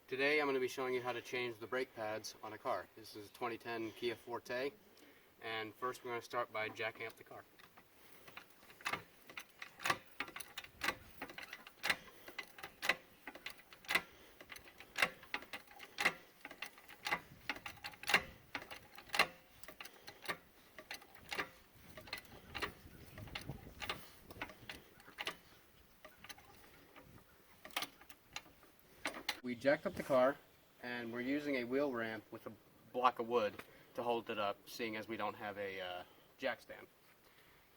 Today I'm going to be showing you how to change the brake pads on a car. This is a 2010 Kia Forte, and first we're going to start by jacking up the car. We jacked up the car, and we're using a wheel ramp with a block of wood to hold it up, seeing as we don't have a jack stand.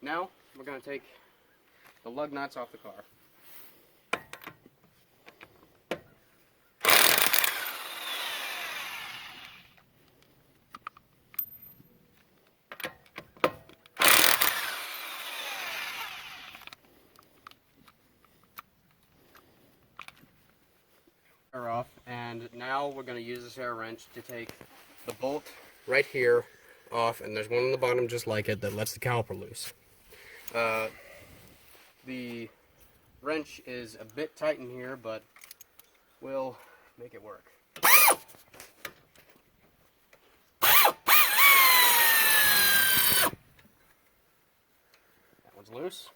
Now we're going to take the lug nuts off the car. Off, and now we're going to use this air wrench to take the bolt right here off, and there's one on the bottom just like it that lets the caliper loose. The wrench is a bit tight in here, but we'll make it work. That one's loose.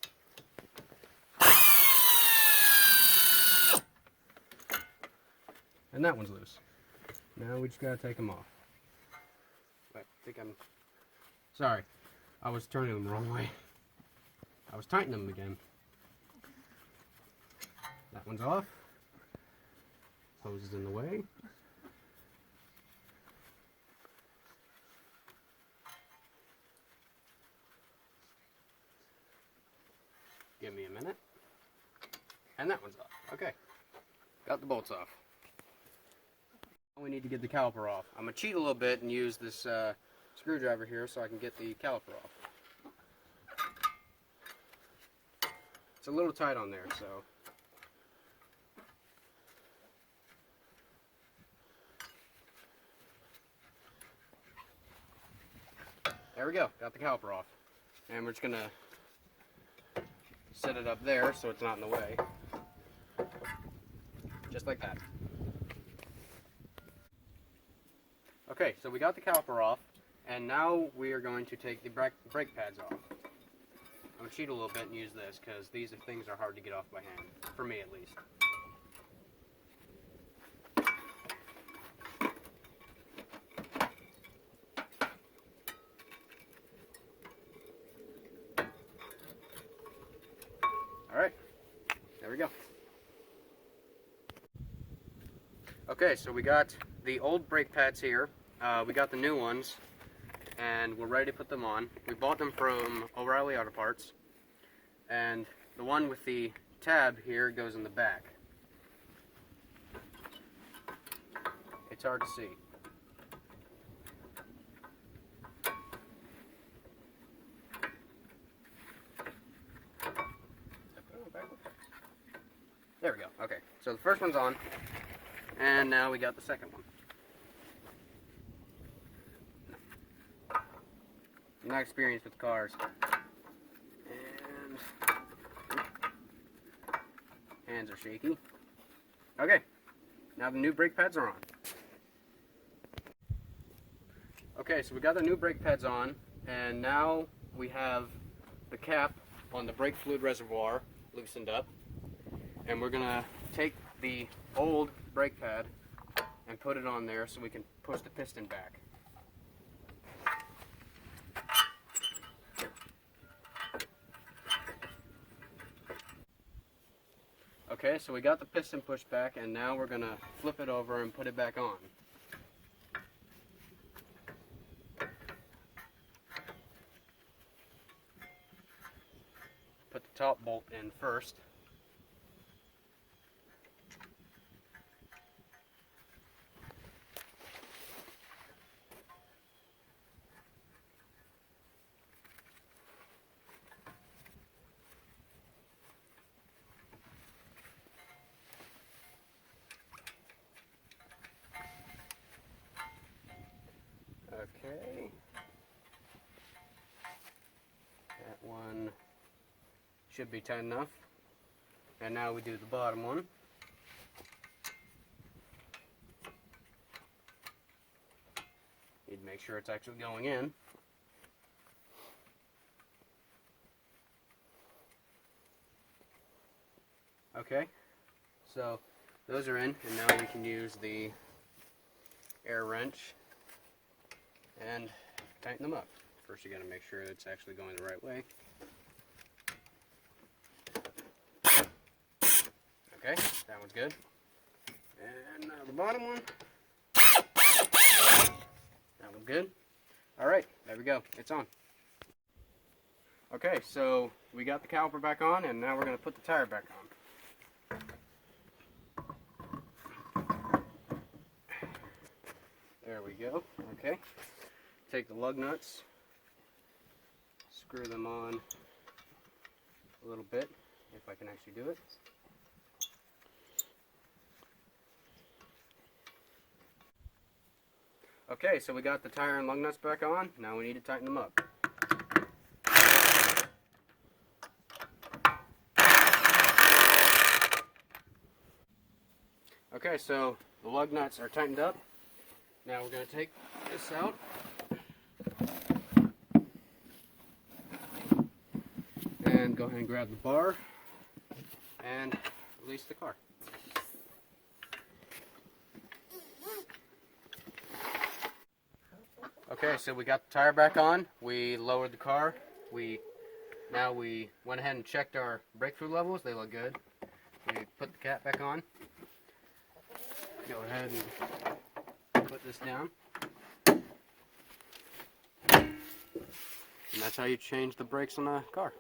And that one's loose. Now we just gotta take them off. I think I'm... Sorry, I was turning them the wrong way. I was tightening them again. That one's off. Hose is in the way. Give me a minute. And that one's off. Okay. Got the bolts off. We need to get the caliper off. I'm going to cheat a little bit and use this screwdriver here so I can get the caliper off. It's a little tight on there, so... There we go, got the caliper off. And we're just going to set it up there so it's not in the way. Just like that. Okay, so we got the caliper off, and now we are going to take the brake pads off. I'm going to cheat a little bit and use this, because these things are hard to get off by hand, for me at least. Alright, there we go. Okay, so we got the old brake pads here. We got the new ones, and we're ready to put them on. We bought them from O'Reilly Auto Parts, and the one with the tab here goes in the back. It's hard to see. There we go. Okay, so the first one's on. And now we got the second one. I'm not experienced with cars. And hands are shaky. Okay, now the new brake pads are on. Okay, so we got the new brake pads on, and now we have the cap on the brake fluid reservoir loosened up. And we're gonna take the old brake pad and put it on there so we can push the piston back. Okay, so we got the piston pushed back, and now we're gonna flip it over and put it back on. Put the top bolt in first. Okay. That one should be tight enough. And now we do the bottom one. make sure it's actually going in. Okay, so those are in, and now we can use the air wrench and tighten them up. First you got to make sure it's actually going the right way. Okay, that one's good. And now the bottom one. That one's good. Alright, there we go. It's on. Okay, so we got the caliper back on, and now we're going to put the tire back on. There we go. Okay. Take the lug nuts, screw them on a little bit, if I can actually do it. Okay, so we got the tire and lug nuts back on. Now we need to tighten them up. Okay, so the lug nuts are tightened up. Now we're going to take this out. And go ahead and grab the bar and release the car. Okay, so we got the tire back on. We lowered the car. Now we went ahead and checked our brake fluid levels. They look good. We put the cap back on. Go ahead and put this down. And that's how you change the brakes on a car.